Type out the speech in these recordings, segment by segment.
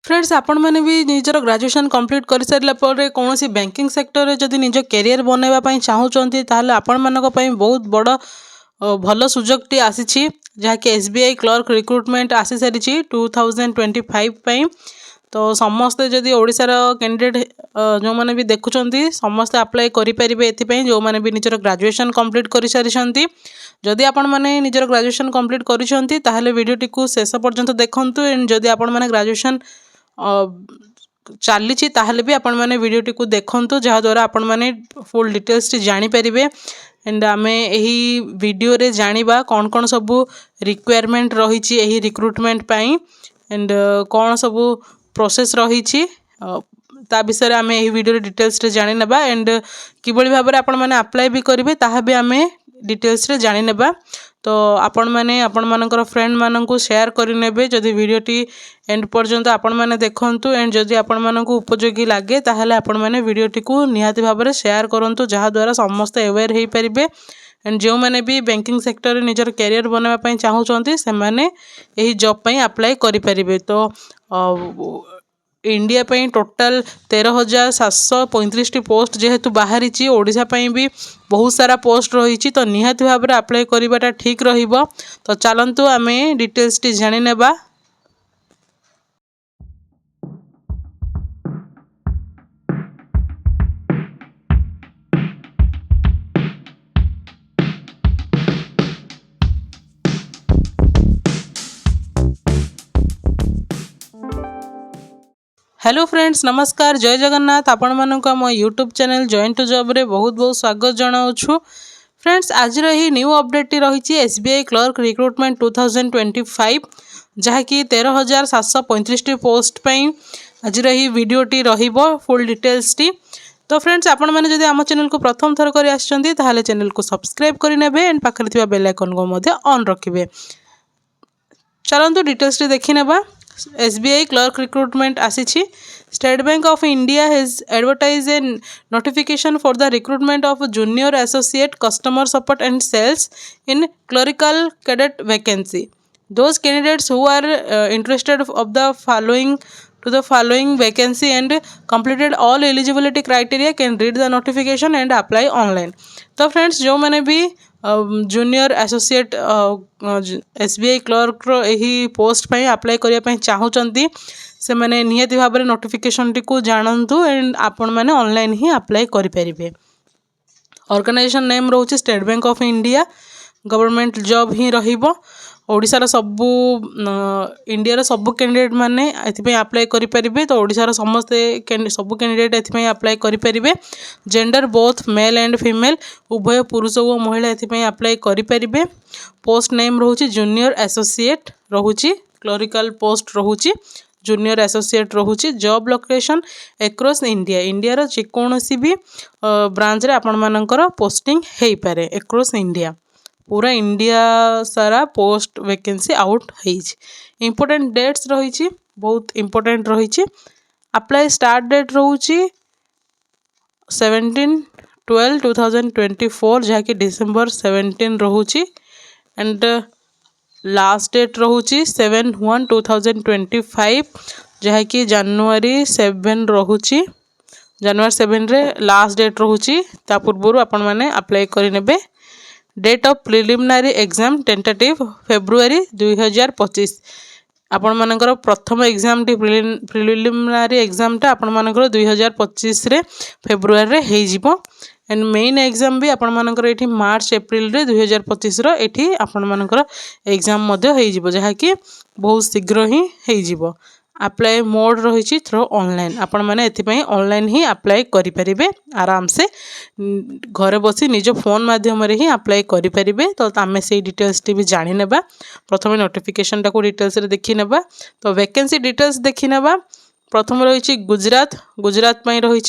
Friends आपण मैंने भी निजर ग्रेजुएशन कंप्लीट कर सारा कौन बैंकिंग सेक्टर में जदि निज कैरियर बनवाई चाहूँगी ताहले आपण मानक पई बहुत बड़ भल सुजोग टी आसी जहाँकि एसबीआई क्लर्क रिक्रुटमेंट आसी सारी 2025 तो समस्ते जदि ओडिशार कैंडिडेट जो मैंने भी देखुं समस्ते अप्लाई करेंगे एपाई जो मैंने भी निजर ग्रेजुएशन कंप्लीट कर सारी जदि आपण मैंने निजर ग्रेजुएशन कंप्लीट कर वीडियोटी को शेष पर्यंत देखूँ जदि आपण मैंने ग्रेजुएशन चली ताहले भी आपण मैंने वीडियोटी को देखूँ जहाँद्वारा आपण मैंने फुल डिटेल्स टी जानीपारे एंड आमे यही वीडियो रे जानिबा कौन कौन सबू रिक्वायरमेंट रही रिक्रुटमेंट पाई एंड कौन सबू प्रोसेस रही ता विषय आमे यही वीडियो रे डिटेल्स रे जानि नेबा एंड किबळी भाबरे आपण माने अप्लाई भी करिवे ताहा भी आमे डिटेल्स रे जानि नेबा तो आपण माने आपण मानकर फ्रेंड माननकु शेयर करि नेबे जदि वीडियोटी एंड पर्यंत आपण माने देखंतु एंड जदि आपण माननकु उपयोगी लागे ताहले आपण माने वीडियोटी को निहाती भाबरे शेयर करंतु जहा द्वारा समस्त अवेयर हेई परिबे एंड जो मैंने भी बैंकिंग सेक्टर में निजर कैरियर बनवाई चाहूँगी से मैंने यही जॉब पाई अप्लाई करें तो इंडिया पई टोटल 13,735 पोस्ट जेहेतु बाहरी ओडिशा पई भी बहुत सारा पोस्ट रही तो निहाती भाव में अप्लाई करवाटा ठीक रहिबो तो चलंतु आमे डिटेल्स टी जानि नेबा। हेलो फ्रेंड्स नमस्कार जय जगन्नाथ आपण मानक आम YouTube channel join to job रे बहुत बहुत स्वागत जनाऊँ। फ्रेंड्स आज ही न्यू अपडेट रही एसबीआई क्लर्क रिक्रुटमेंट 2025 जहाँकि 13,735 पोस्ट पाई आज ही वीडियोटी रहिबो फुल डिटेल्स टी तो फ्रेंड्स आपण मैंने जदि आम चैनल को प्रथम थर कर आछंती ताहले चैनल को सब्सक्राइब करेंगे एंड पाखरे थिबा बेल आइकन को मध्य ऑन रखिबे। चलंतु डिटेल्स टी देखि नेबा। SBI clerk recruitment आसी State Bank of India has advertised a notification for the recruitment of junior associate customer support and sales in clerical cadet vacancy. Those candidates who are interested of the following vacancy and completed all eligibility criteria can read the notification and apply online. तो friends जो मैंने भी junior associate SBI clerk रो यही post पे apply करने चाहूँगी से मैंने निहाती भाव में नोटिफिकेशन टी को जानतु एंड आपण मैंने ऑनलाइन ही अप्लाई करें। ऑर्गेनाइजेशन नेम रोचे State Bank of India government job ही रहिबो ओडिशार सबू इंडिया सबू कैंडिडेट माने एथिपई अप्लाई करें तो ओडिशार समस्ते सबू कैंडिडेट एथिपई अप्लाई करें। Gender both male and female उभय पुरुष और महिला एथिपई अप्लाई करें। पोस्ट नेम रोचे जूनियर एसोसिएट रोचे क्लरिकल पोस्ट रोचे जूनियर एसोसिएट रोचे job location across India India जेकोसी भी ब्रांच रे आपण मानकर पोस्टिंग हो पारे एक्रॉस इंडिया पूरा इंडिया सारा पोस्ट वैकेंसी आउट है। इम्पोर्टेंट डेट्स रही बहुत इम्पोर्टेंट रही अप्लाई स्टार्ट डेट रोची 17/12/2024 जहाँकि डिसेंबर 17 रोची एंड लास्ट डेट रोची 7/1/2025 जहाँकि जनवरी 7 रोची जनवरी 7 रे लास्ट डेट रोची ता पूर्व आपण मैंने अप्लाई करेंगे। Date of preliminary exam tentative February 2025 आपण मानकर प्रथम एग्जाम टी प्रिलिमिनरी एग्जाम टा आपण मानकर 2025 रे फेब्रुआरी रे हेई जिवो एंड मेन एग्जाम भी आपण मानकर एठी मार्च एप्रिल रे 2025 रो एठी आपण मानकर एग्जाम मध्य हेई जिवो जहा कि बहुत शीघ्र ही हेई जिवो। अप्लाई मोड रही थ्रू ऑनलाइन आपण मैंने एथिपई ऑनलाइन ही अप्लाई करें आराम से घरे बसी निज फोन माध्यम ही अप्लाई करें तो आम से डिटेल्स टी भी जानी नेबा। प्रथम नोटिफिकेशन टाको डिटेल्स रे देखि नेबा तो वैकेंसी डिटेल्स देखि नेबा। प्रथम रही गुजरात रही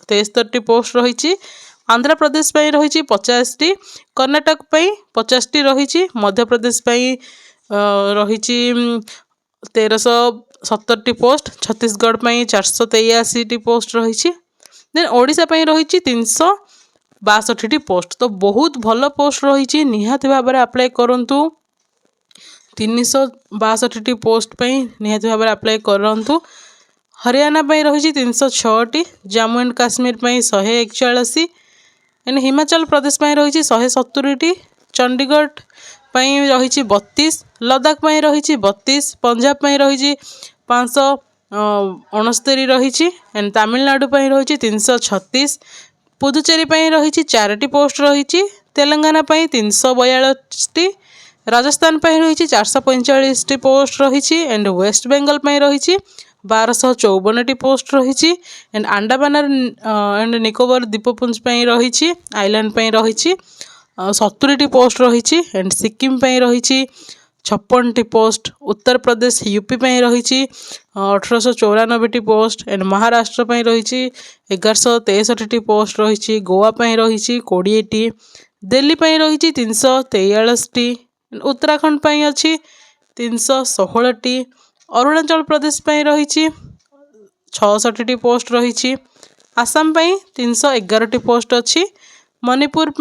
1063 पोस्ट रही आंध्र प्रदेश रही 50 कर्नाटक 50 रही मध्य प्रदेश रही 1370 पोस्ट छत्तीसगढ़ 483 पोस्ट रही देन ओडिशा रही 362 पोस्ट तो बहुत भल पोस्ट रही निहाती भाव में अप्लाई करंतु 362टी पोस्ट पे निहाती भाव अप्लाई करूँ। हरियाणा रही 306टी, जम्मू एंड काश्मीर 141 एंड हिमाचल प्रदेश रही 170टी, चंडीगढ़ रही 32, लद्दाख रही 32, पंजाब रही 569 रही एंड तमिलनाडु रही 336, पुदुचेरी रही 4टी पोस्ट रही, तेलंगाना 342टी, राजस्थान रही 445टी पोस्ट रही एंड वेस्ट बेंगल रही 1254टी पोस्ट रही एंड अंडमान एंड निकोबर द्वीपपुंज रही आइलैंड रही 70टी पोस्ट रही एंड सिक्किम रही 56टी पोस्ट, उत्तर प्रदेश यूपी रही 1894टी पोस्ट एंड महाराष्ट्र रही 1163टी पोस्ट रही, गोवा रही 20टी, दिल्ली रही 343टी, उत्तराखंड अच्छी 316टी, अरुणाचल प्रदेश रही 66टी पोस्ट रही, आसाम 311टी पोस्ट अच्छी, मणिपुर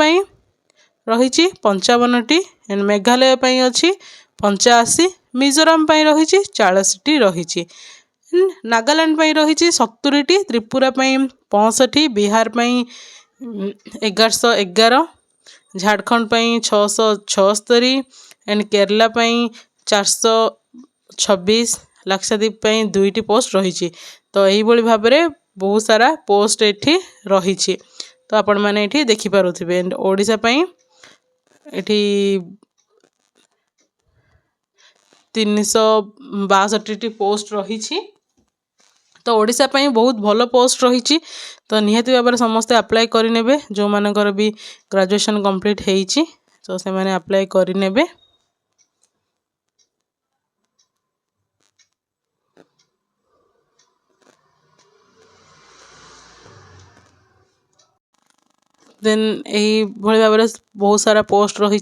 रही 55टी एंड मेघालय अच्छी 85, मिजोराम रही 40टी रही, नागालैंड रही 70टी, त्रिपुरा 65, बिहार 1111, झारखंड 676 एंड केरला 426, लक्षद्वीप 2टी पोस्ट रही। तो यही भाव में बहुत सारा पोस्ट एठी रही। तो आपण मैंने ये देखिपे एंड ओडिशा एठी 362टी पोस्ट रही। तो ओडिशा बहुत भल पोस्ट रही। तो निहाती भाव में समस्ते अप्लाई करें, जो मानकर भी ग्रेजुएशन कंप्लीट होती तो से मैंने अप्लाई करें। देन यही भाव में बहुत सारा पोस्ट रही।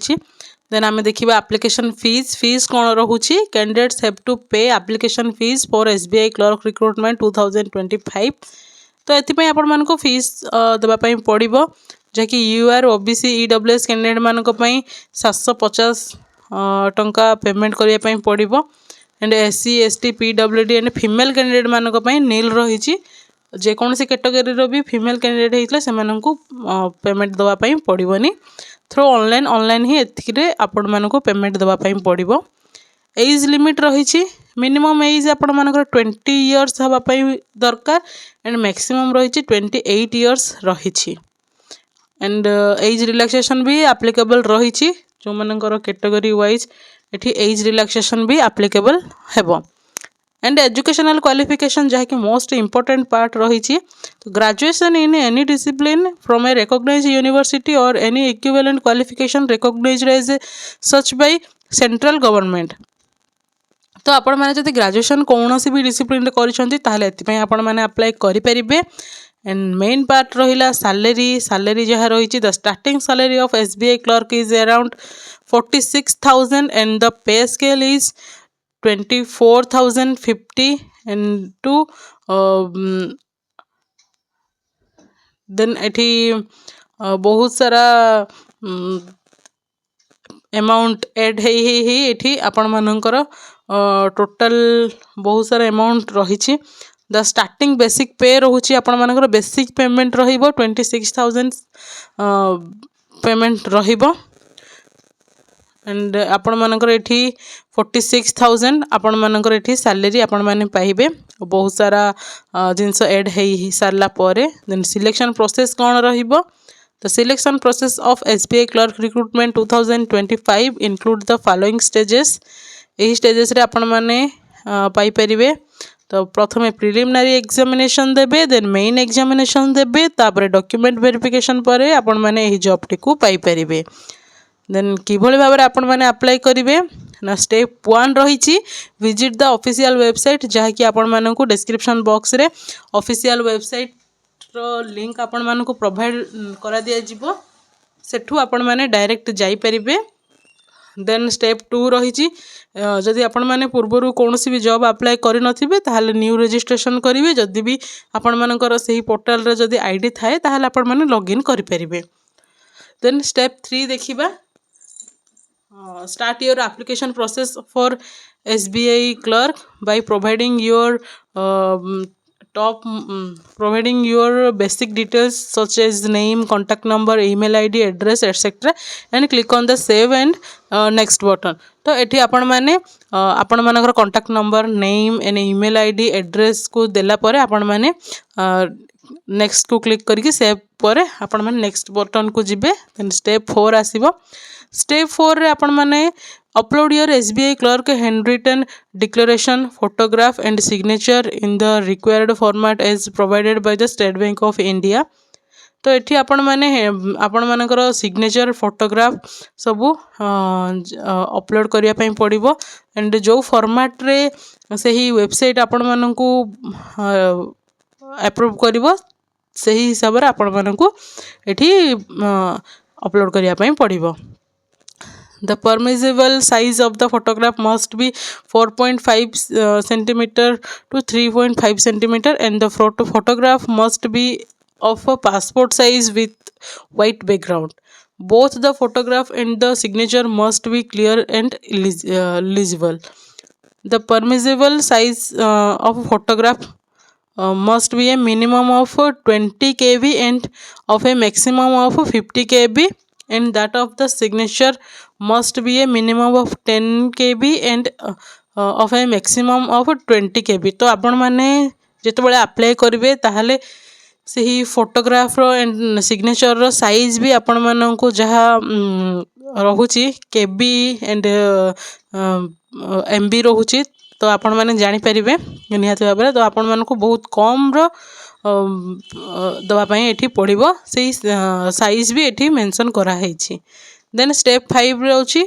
देन आम देखा एप्लिकेशन फीस कौन रोचे। कैंडिडेट्स हैव टू पे application fees for SBI clerk recruitment 2025। तो ये आपण मान फीस देवाई पड़ो, जहाँकि यूआर ओबीसी ईडब्ल्यूएस कैंडिडेट मानक 750 टंका पेमेंट करने पड़ो and SC ST PWD and female candidate मानक नील रही। जेकोसी कैटेगरी भी फीमेल कैंडिडेट होता से पेमेंट देवाई पड़ोनी। थ्रू ऑनलाइन ही एथिरे आपण मानक पेमेंट देवाई पड़ो। एज लिमिट रही। मिनिमम एज आपण मानकर 20 इयर्स हाँपाई दरकार एंड मैक्सिमम रही 28 इयर्स रही एंड एज रिलैक्सेशन भी एप्लिकेबल रही। जो मानकर कैटेगरी वाइज एठी एज रिलैक्सेशन भी एप्लिकेबल हेबो। एंड एजुकेशनल क्वालिफिकेशन जहाँकि मोस्ट इम्पोर्टेंट पार्ट रही। तो graduation in any discipline from a recognised university or any equivalent qualification recognised as such by central government. तो आपण मैंने जब ग्रेजुएशन कौन सी भी डिसिप्लिन कर आपण मैंने अप्लाई करें। एंड मेन पार्ट रहा सैलरी जहाँ रही। The starting salary of SBI clerk is around 46,000 and the pay scale is 24,050 and to then एठी बहुत सारा अमाउंट एड ही आपण मानकर टोटल बहुत सारा अमाउंट रही। द स्टार्टिंग बेसिक पे रोचे आपण मानकर बेसिक पेमेंट रहिबो 26,000 पेमेंट रहिबो एंड आपण मानकर एठी 46,000 आपण मानकर एठी सैलरी आपण माने पाइबे। बहुत सारा जिनस एड है सारला परे देन सिलेक्शन प्रोसेस कौन रहिबो। The selection process of SBI clerk recruitment 2025 include the following stages। यही स्टेजेस रे आपण माने पाई परिबे। तो प्रथमे प्रिलिमिनारी एग्जामिनेशन देबे, देन मेन एग्जामिनेशन देबे, तापर डॉक्यूमेंट वेरिफिकेशन परे आपण माने एही जॉब टिकू पाई परिबे। देन किभଳି भाबरे आपण माने अप्लाई करिवे ना स्टेप 1 रही विजिट द ऑफिशियल वेबसाइट, जहाँ कि आपण मानकू डिस्क्रिप्शन बॉक्स रे ऑफिशियल वेबसाइट रो लिंक आपण मानकू प्रोवाइड करा दिया जिवो, सेठू आपण माने डायरेक्ट जाई परिबे। देन स्टेप 2 रही जदि आपण माने पूर्वरु कोनोसी भी जॉब अप्लाई करि नथिबे ताहाले न्यू रजिस्ट्रेशन करिवे। जदि भी आपण मानकर सही पोर्टल रे जदि आईडी थाए ताहाले आपण माने लॉगिन करि परिबे। देन स्टेप 3 देखिबा start your application process for SBI clerk by providing your providing your basic details such as name, contact number, email ID, address, etc. and click on the save and next button. तो एठी आपण माने आपण मानकर contact number, name and email ID, address को देला परे आपण माने नेक्स्ट को क्लिक करके सेव पर आपण माने नेक्स्ट बटन को जिबे देन स्टेप 4 आसीबो स्टेप 4 रे आपण माने upload your SBI clerk handwritten declaration photograph and signature in the required format as provided by the State Bank of India तो एठी आपण मानकर सिग्नेचर फोटोग्राफ सबू अपलोड करिया पई पड़िबो एंड जो फॉर्मेट रे सही वेबसाइट आपण मानकू अप्रूव करिबो सही हिसाब रे आपण मानकू एठी अपलोड करिया पई पड़िबो The permissible size of the photograph must be 4.5 centimeter to 3.5 centimeter and the photograph must be of a passport size with white background. Both the photograph and the signature must be clear and legible. The permissible size of a photograph must be a minimum of 20 kb and of a maximum of 50 kb and that of the signature must be a minimum of 10 kb and of a maximum of 20 kb तो आपण माने जेतबेले apply करिवे ताहाले सही photograph रो and signature रो size भी आपण माननको जहा रहुची केबी एंड एमबी रहुची तो आपण माने जानि परिबे निहाती भाबरे तो आपण मानको बहुत कम रो दवा पई एठी पड़िबो सेही साइज भी एठी मेंशन करा हेछि देन स्टेप 5 रे होछि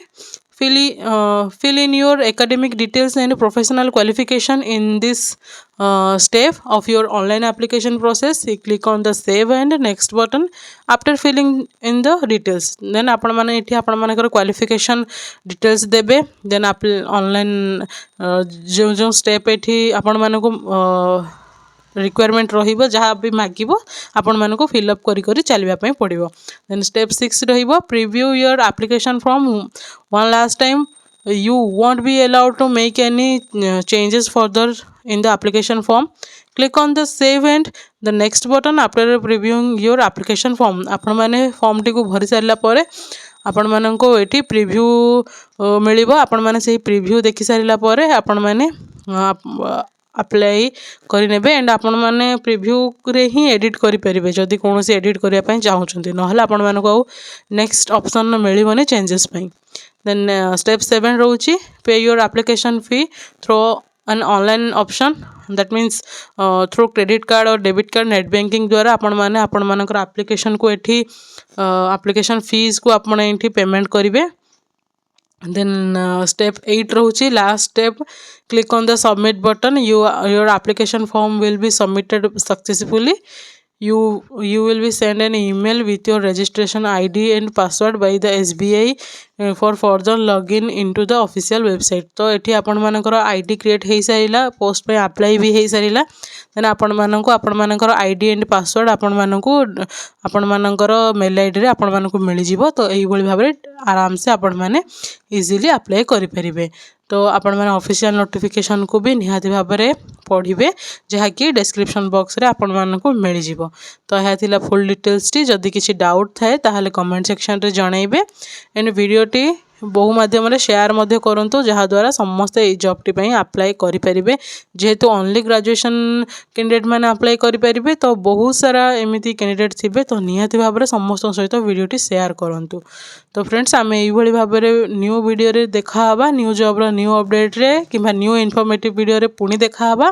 fill in your academic details and professional qualification in this step of your online application process. You click on the save and next button after filling in the details then आपण माने एठी आपण मानकर qualification details देबे then online जो जो step एठी आपण मानको रिक्वायरमेंट रहिबो जहाँ भी मागिबो आपण मानको फिल अप करी करी चलबा पई पड़िबो देन स्टेप 6 रहिबो preview your application from one last time you won't be allowed to make any changes further in the application form click on the save and the next button after previewing your application form आपण माने form T को भरी सारला परे आपण मानको एठी preview मिलिबो आपण माने सेही प्रीव्यू देखि सारला परे आपण माने अप्लाई करि नेबे एंड आपण माने प्रीव्यू रे ही एडिट करि परिबे जदी कोनोसी एडिट करिया पई चाहुचंती नहले आपण मानको नेक्स्ट ऑप्शन मिलिबोने चेंजेस पई देन स्टेप 7 रहउची पे your application fee through an online option that means through credit card or debit card net banking द्वारा आपण माने आपण मानकर एप्लिकेशन को एठी एप्लिकेशन फीस को आपण एठी पेमेंट करिवे then step 8 रहउची last step click on the submit button your application form will be submitted successfully you will be sent an email with your registration ID and password by the SBI for further login into the official website तो एठी आपण मानकर ID create हे सारिला post पे apply भी हे सारिला then आपण मानकर ID and password आपण मानकर मेल आईडी रे आपण मानकु मिली जिवो तो एही भली भाबरे आराम से आपण माने इजीली अप्लाई करि परिबे तो आपण माने ऑफिशियल नोटिफिकेशन को भी निहाती भाबरे पढ़िबे जहा कि डिस्क्रिप्शन बॉक्स रे आपण मानकु मिली जिवो तो यह थिला फुल डिटेल्स टी जदी किछि डाउट थाए ताहाले कमेंट सेक्शन रे जणाइबे एंड वीडियो टी बहु माध्यम रे शेयर मध्य करंतु जहा द्वारा समस्त ए जॉब टी पई अप्लाई करि परिबे जेहेतु ओनली ग्रेजुएशन कैंडिडेट माने अप्लाई करि परिबे तो बहुत सारा एमिति कैंडिडेट थिबे तो निहाती भाबरे समस्त सहित वीडियो टी शेयर करंतु तो फ्रेंड्स आमे एई भली भाबरे न्यू वीडियो रे देखा हबा न्यू जॉब रो न्यू अपडेट रे किबा न्यू इन्फॉर्मेटिव वीडियो रे पुनी देखा हबा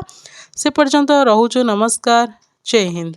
से पर्यंत रहउछु नमस्कार जय हिंद।